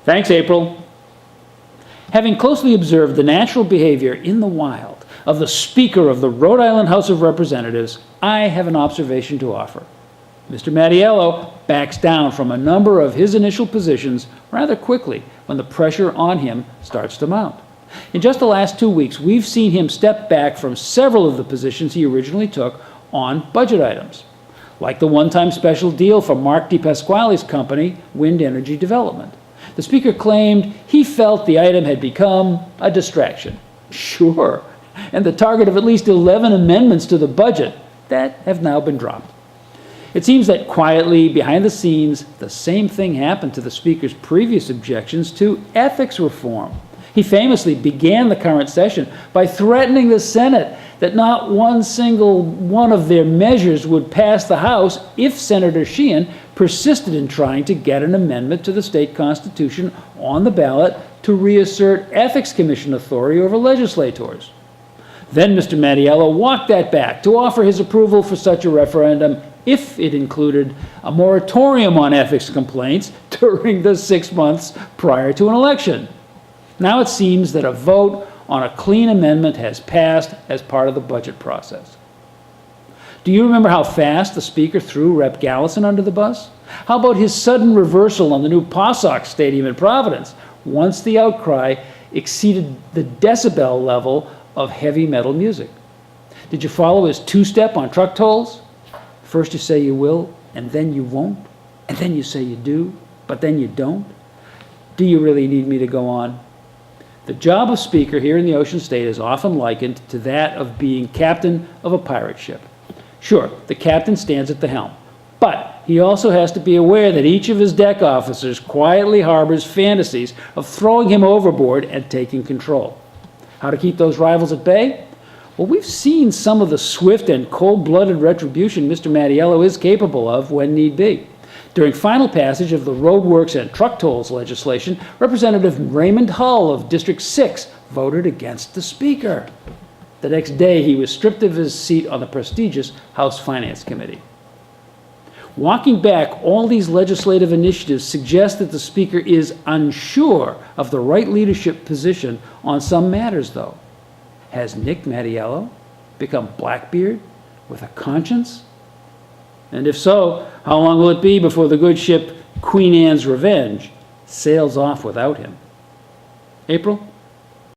Thanks, April. Having closely observed the natural behavior in the wild of the Speaker of the Rhode Island House of Representatives, I have an observation to offer. Mr. Mattiello backs down from a number of his initial positions rather quickly when the pressure on him starts to mount. In just the last 2 weeks, we've seen him step back from several of the positions he originally took on budget items, like the one-time special deal for Mark DePasquale's company, Wind Energy Development. The Speaker claimed he felt the item had become a distraction. Sure, and the target of at least 11 amendments to the budget that have now been dropped. It seems that quietly, behind the scenes, the same thing happened to the Speaker's previous objections to ethics reform. He famously began the current session by threatening the Senate that not one single one of their measures would pass the House if Senator Sheehan persisted in trying to get an amendment to the state constitution on the ballot to reassert Ethics Commission authority over legislators. Then Mr. Mattiello walked that back to offer his approval for such a referendum if it included a moratorium on ethics complaints during the 6 months prior to an election. Now it seems that a vote on a clean amendment has passed as part of the budget process. Do you remember how fast the Speaker threw Rep. Gallison under the bus? How about his sudden reversal on the new Passock Stadium in Providence once the outcry exceeded the decibel level of heavy metal music? Did you follow his two-step on truck tolls? First you say you will, and then you won't, and then you say you do, but then you don't. Do you really need me to go on? The job of Speaker here in the Ocean State is often likened to that of being captain of a pirate ship. Sure, the captain stands at the helm, but he also has to be aware that each of his deck officers quietly harbors fantasies of throwing him overboard and taking control. How to keep those rivals at bay? Well, we've seen some of the swift and cold-blooded retribution Mr. Mattiello is capable of when need be. During final passage of the roadworks and truck tolls legislation, Representative Raymond Hull of District 6 voted against the Speaker. The next day, he was stripped of his seat on the prestigious House Finance Committee. Walking back all these legislative initiatives suggests that the Speaker is unsure of the right leadership position on some matters, though. Has Nick Mattiello become Blackbeard with a conscience? And if so, how long will it be before the good ship Queen Anne's Revenge sails off without him? April?